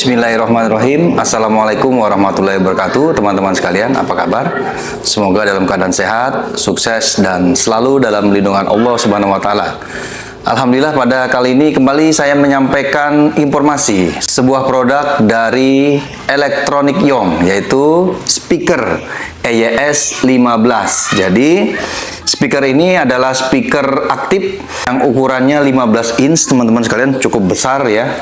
Bismillahirrahmanirrahim. Assalamualaikum warahmatullahi wabarakatuh. Teman-teman sekalian, apa kabar? Semoga dalam keadaan sehat, sukses, dan selalu dalam lindungan Allah Subhanahu wa Ta'ala. Alhamdulillah, pada kali ini kembali saya menyampaikan informasi sebuah produk dari Electronic Yong, yaitu speaker EYS 15. Jadi speaker ini adalah speaker aktif yang ukurannya 15 inch, teman-teman sekalian, cukup besar ya.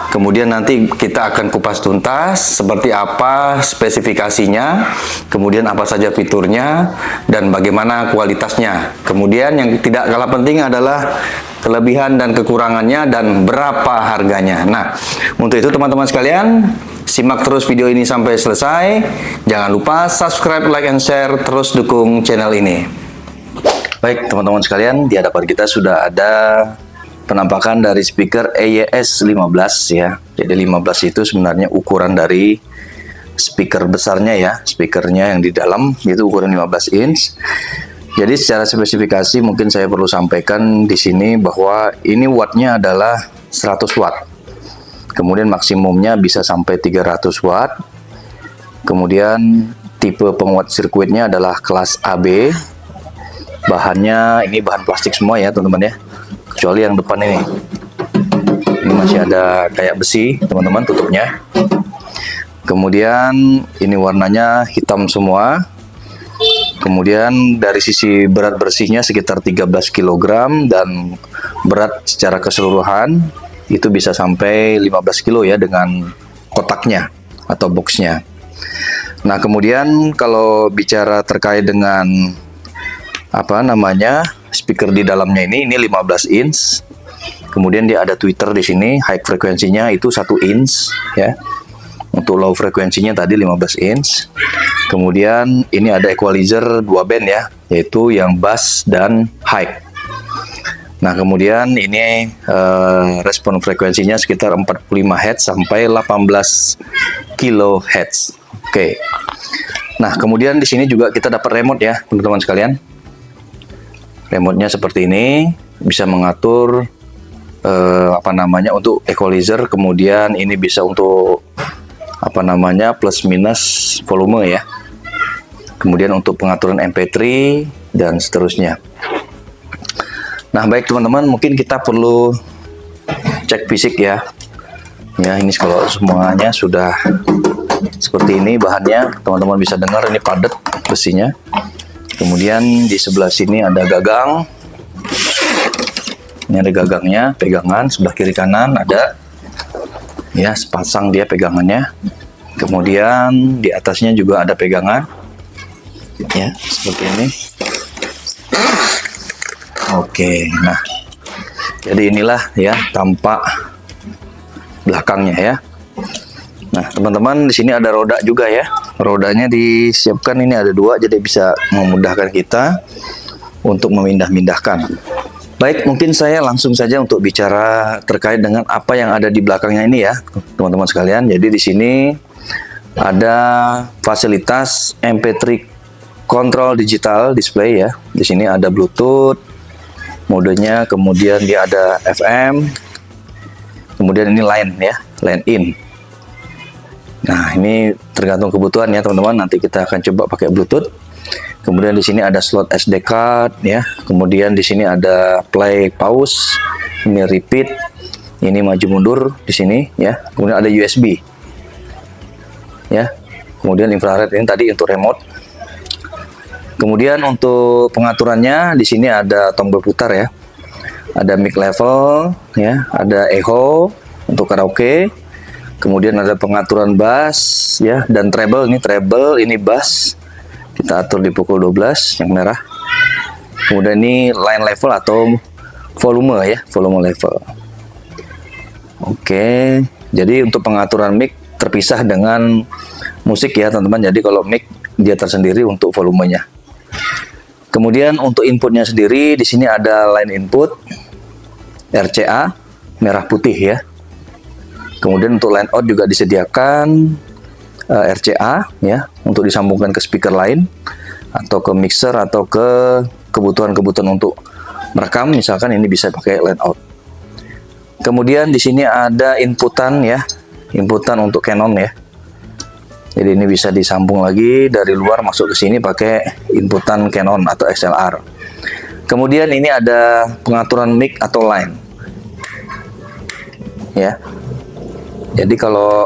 Kemudian nanti kita akan kupas tuntas seperti apa spesifikasinya, kemudian apa saja fiturnya, dan bagaimana kualitasnya. Kemudian yang tidak kalah penting adalah kelebihan dan kekurangannya dan berapa harganya. Nah, untuk itu teman-teman sekalian, simak terus video ini sampai selesai. Jangan lupa subscribe, like, and share, terus dukung channel ini. Baik teman-teman sekalian, di hadapan kita sudah ada penampakan dari speaker EYS 15 ya. Jadi 15 itu sebenarnya ukuran dari speaker besarnya ya. Speakernya yang di dalam itu ukuran 15 inch. Jadi secara spesifikasi mungkin saya perlu sampaikan di sini bahwa ini wattnya adalah 100 watt. Kemudian maksimumnya bisa sampai 300 watt. Kemudian tipe penguat sirkuitnya adalah kelas AB. Bahannya ini bahan plastik semua ya teman-teman ya, kecuali yang depan ini masih ada kayak besi teman-teman tutupnya. Kemudian ini warnanya hitam semua. Kemudian dari sisi berat bersihnya sekitar 13 kg dan berat secara keseluruhan itu bisa sampai 15 kg ya dengan kotaknya atau boxnya. Nah kemudian kalau bicara terkait dengan speaker di dalamnya ini 15 inch. Kemudian dia ada tweeter di sini, high frekuensinya itu 1 inch ya. Untuk low frekuensinya tadi 15 inch. Kemudian ini ada equalizer 2 band ya, yaitu yang bass dan high. Nah, kemudian ini respon frekuensinya sekitar 45 Hz sampai 18 kHz. Oke. Nah, kemudian di sini juga kita dapat remote ya, teman-teman sekalian. Remote-nya seperti ini, bisa mengatur untuk equalizer, kemudian ini bisa untuk plus minus volume ya. Kemudian untuk pengaturan MP3 dan seterusnya. Nah, baik teman-teman, mungkin kita perlu cek fisik ya. Ya, ini kalau semuanya sudah seperti ini bahannya, teman-teman bisa dengar ini padat besinya. Kemudian di sebelah sini ada gagang. Ini ada gagangnya, pegangan sebelah kiri kanan ada. Ya, sepasang dia pegangannya. Kemudian di atasnya juga ada pegangan. Ya, seperti ini. Oke, nah. Jadi inilah ya tampak belakangnya ya. Nah, teman-teman, di sini ada roda juga ya. Rodanya disiapkan, ini ada 2, jadi bisa memudahkan kita untuk memindah-mindahkan. Baik, mungkin saya langsung saja untuk bicara terkait dengan apa yang ada di belakangnya ini ya, teman-teman sekalian. Jadi di sini ada fasilitas MP3 control digital display ya. Di sini ada Bluetooth modenya, kemudian dia ada FM. Kemudian ini line ya, line in. Nah, ini tergantung kebutuhan ya teman-teman. Nanti kita akan coba pakai Bluetooth. Kemudian di sini ada slot SD card ya. Kemudian di sini ada play, pause, ini repeat, ini maju mundur di sini ya. Kemudian ada USB ya. Kemudian infrared ini tadi untuk remote. Kemudian untuk pengaturannya di sini ada tombol putar ya. Ada mic level ya, ada echo untuk karaoke. Kemudian ada pengaturan bass ya, dan treble, ini bass. Kita atur di pukul 12 yang merah. Kemudian ini line level atau volume ya, volume level. Oke, jadi untuk pengaturan mic terpisah dengan musik ya teman-teman. Jadi kalau mic dia tersendiri untuk volumenya. Kemudian untuk inputnya sendiri di sini ada line input RCA merah putih ya. Kemudian untuk line out juga disediakan RCA ya, untuk disambungkan ke speaker lain atau ke mixer atau ke kebutuhan-kebutuhan untuk merekam, misalkan ini bisa pakai line out. Kemudian di sini ada inputan ya, inputan untuk Canon ya. Jadi ini bisa disambung lagi dari luar masuk ke sini pakai inputan Canon atau XLR. Kemudian ini ada pengaturan mic atau line. Ya. Jadi kalau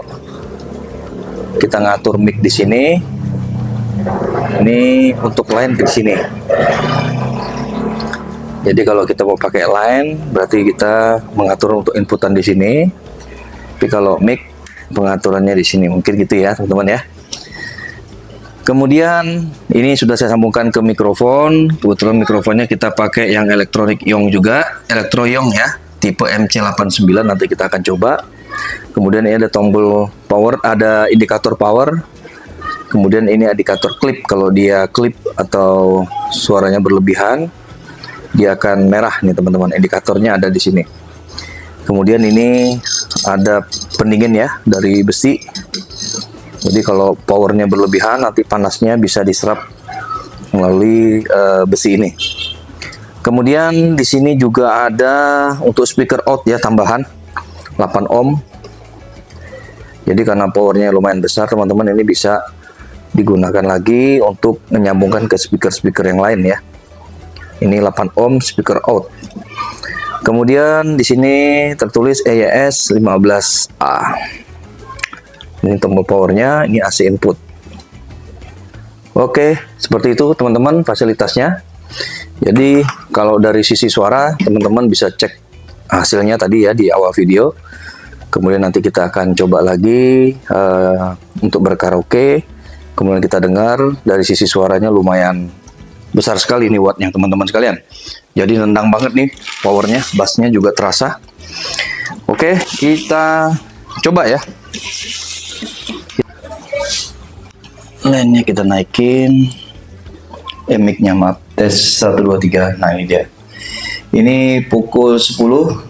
kita ngatur mic di sini, ini untuk line di sini. Jadi kalau kita mau pakai line, berarti kita mengatur untuk inputan di sini. Tapi kalau mic, pengaturannya di sini. Mungkin gitu ya, teman-teman ya. Kemudian ini sudah saya sambungkan ke mikrofon. Kebetulan mikrofonnya kita pakai yang Electronic Yong juga, Electro Yong ya, tipe MC89. Nanti kita akan coba. Kemudian ini ada tombol power, ada indikator power. Kemudian ini indikator klip. Kalau dia klip atau suaranya berlebihan, dia akan merah nih teman-teman. Indikatornya ada di sini. Kemudian ini ada pendingin ya dari besi. Jadi kalau powernya berlebihan, nanti panasnya bisa diserap melalui besi ini. Kemudian di sini juga ada untuk speaker out ya, tambahan 8 ohm. Jadi karena powernya lumayan besar teman-teman, ini bisa digunakan lagi untuk menyambungkan ke speaker-speaker yang lain ya. Ini 8 ohm speaker out. Kemudian di sini tertulis EYS 15A. Ini tombol powernya, ini AC input. Oke, seperti itu teman-teman fasilitasnya. Jadi kalau dari sisi suara, teman-teman bisa cek hasilnya tadi ya di awal video. Kemudian nanti kita akan coba lagi untuk berkaraoke. Kemudian kita dengar dari sisi suaranya lumayan besar sekali nih wattnya teman-teman sekalian. Jadi nendang banget nih powernya, bassnya juga terasa. Oke, kita coba ya. Line-nya kita naikin. Mic-nya maaf, tes 1 2 3. Nah ini dia. Ini pukul 10.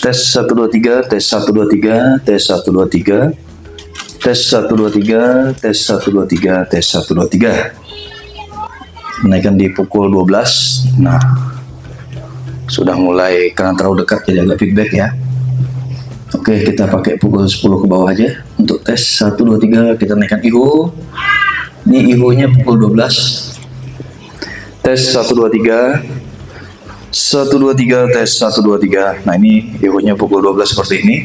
Tes 1 2 3, tes 1 2 3, tes 1 2 3. Tes 1 2 3, tes 1 2 3, tes 1 2 3. Menaikkan di pukul 12. Nah, sudah mulai karena terlalu dekat jadi agak feedback ya. Oke, kita pakai pukul 10 ke bawah aja. Untuk tes 1 2 3 kita naikkan IHU. Ini IHU-nya pukul 12. Tes 1 2 3. 1 2 3, tes 1 2 3. Nah, ini IHU-nya pukul 12 seperti ini.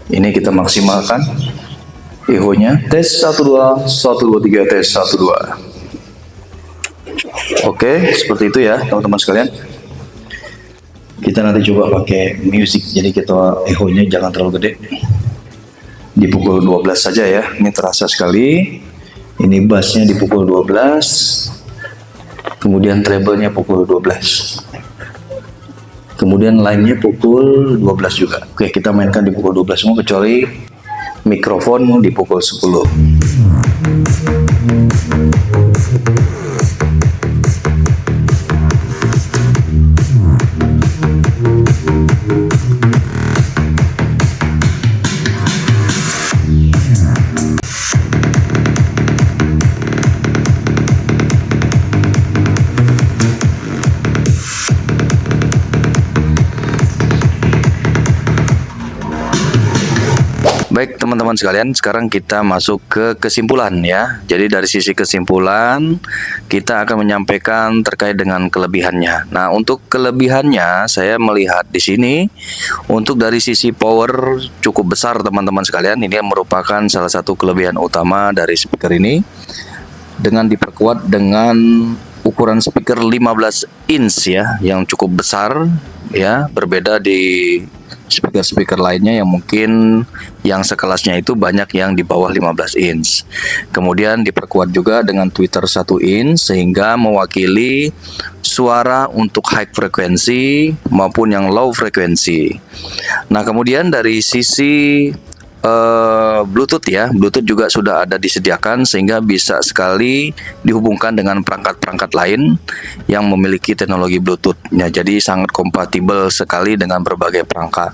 Ini kita maksimalkan IHU-nya. Tes 1 2, 1 2 3, tes 1 2. Oke, seperti itu ya teman-teman sekalian. Kita nanti coba pakai music, jadi kita echo-nya jangan terlalu gede. Di pukul 12 saja ya, ini terasa sekali. Ini bassnya di pukul 12. Kemudian treble-nya pukul 12. Kemudian line-nya pukul 12 juga. Oke, kita mainkan di pukul 12 semua kecuali mikrofon di pukul 10. Baik teman-teman sekalian, sekarang kita masuk ke kesimpulan ya. Jadi dari sisi kesimpulan kita akan menyampaikan terkait dengan kelebihannya. Nah, untuk kelebihannya saya melihat di sini untuk dari sisi power cukup besar teman-teman sekalian. Ini merupakan salah satu kelebihan utama dari speaker ini. Dengan diperkuat dengan ukuran speaker 15 inch ya, yang cukup besar ya, berbeda di speaker-speaker lainnya yang mungkin yang sekelasnya itu banyak yang di bawah 15 inch. Kemudian diperkuat juga dengan tweeter 1 inch sehingga mewakili suara untuk high frekuensi maupun yang low frekuensi. Nah, kemudian dari sisi Bluetooth ya, Bluetooth juga sudah ada disediakan sehingga bisa sekali dihubungkan dengan perangkat-perangkat lain yang memiliki teknologi Bluetooth. Ya, jadi sangat kompatibel sekali dengan berbagai perangkat.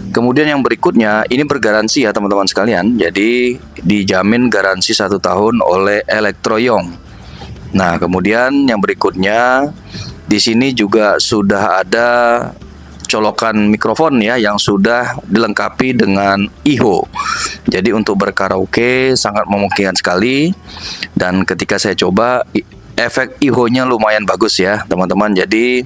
Kemudian yang berikutnya ini bergaransi ya teman-teman sekalian. Jadi dijamin garansi 1 tahun oleh Electro Yong. Nah, kemudian yang berikutnya di sini juga sudah ada colokan mikrofon ya yang sudah dilengkapi dengan iHo. Jadi untuk berkaraoke sangat memungkinkan sekali, dan ketika saya coba efek iHo-nya lumayan bagus ya teman-teman. Jadi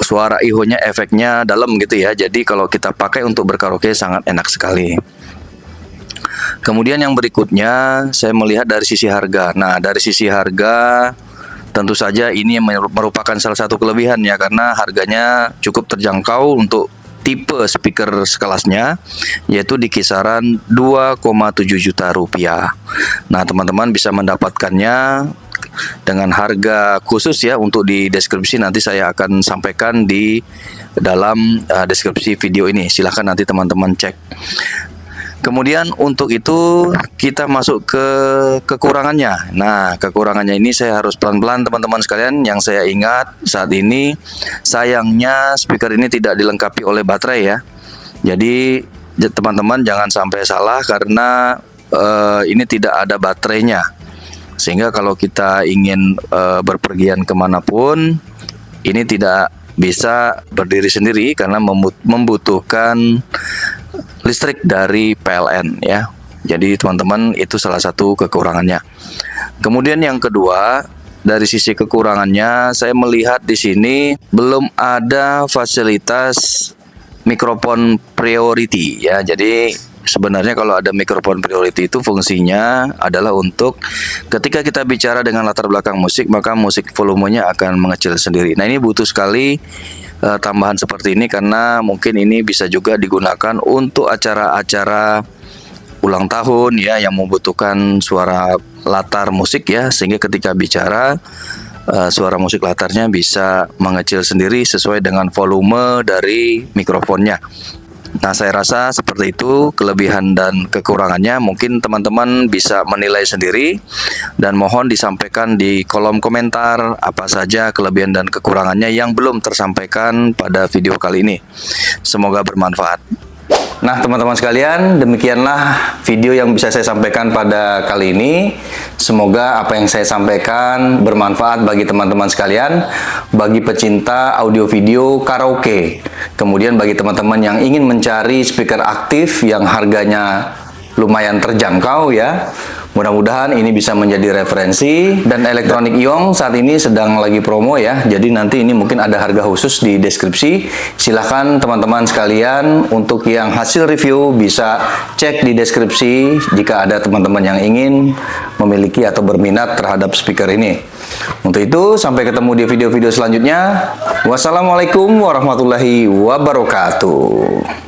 suara iHo-nya efeknya dalam gitu ya. Jadi kalau kita pakai untuk berkaraoke sangat enak sekali. Kemudian yang berikutnya saya melihat dari sisi harga. Nah, dari sisi harga tentu saja ini merupakan salah satu kelebihan ya, karena harganya cukup terjangkau untuk tipe speaker sekelasnya, yaitu di kisaran 2,7 juta rupiah. Nah, teman-teman bisa mendapatkannya dengan harga khusus ya. Untuk di deskripsi nanti saya akan sampaikan di dalam deskripsi video ini. Silahkan nanti teman-teman cek. Kemudian untuk itu kita masuk ke kekurangannya. Nah, kekurangannya ini saya harus pelan-pelan teman-teman sekalian. Yang saya ingat saat ini sayangnya speaker ini tidak dilengkapi oleh baterai ya. Jadi teman-teman jangan sampai salah karena ini tidak ada baterainya. Sehingga kalau kita ingin berpergian kemanapun, ini tidak bisa berdiri sendiri karena membutuhkan listrik dari PLN ya. Jadi teman-teman itu salah satu kekurangannya. Kemudian yang kedua, dari sisi kekurangannya saya melihat di sini belum ada fasilitas mikrofon priority ya. Jadi sebenarnya kalau ada mikrofon priority itu fungsinya adalah untuk ketika kita bicara dengan latar belakang musik, maka musik volumenya akan mengecil sendiri. Nah, ini butuh sekali tambahan seperti ini, karena mungkin ini bisa juga digunakan untuk acara-acara ulang tahun ya yang membutuhkan suara latar musik ya, sehingga ketika bicara suara musik latarnya bisa mengecil sendiri sesuai dengan volume dari mikrofonnya. Nah, saya rasa seperti itu kelebihan dan kekurangannya. Mungkin teman-teman bisa menilai sendiri, dan mohon disampaikan di kolom komentar apa saja kelebihan dan kekurangannya yang belum tersampaikan pada video kali ini. Semoga bermanfaat. Nah, teman-teman sekalian, demikianlah video yang bisa saya sampaikan pada kali ini. Semoga apa yang saya sampaikan bermanfaat bagi teman-teman sekalian, bagi pecinta audio video karaoke. Kemudian bagi teman-teman yang ingin mencari speaker aktif yang harganya lumayan terjangkau ya. Mudah-mudahan ini bisa menjadi referensi. Dan Elektronik Iyong saat ini sedang lagi promo ya. Jadi nanti ini mungkin ada harga khusus di deskripsi. Silahkan teman-teman sekalian untuk yang hasil review bisa cek di deskripsi jika ada teman-teman yang ingin memiliki atau berminat terhadap speaker ini. Untuk itu sampai ketemu di video-video selanjutnya. Wassalamualaikum warahmatullahi wabarakatuh.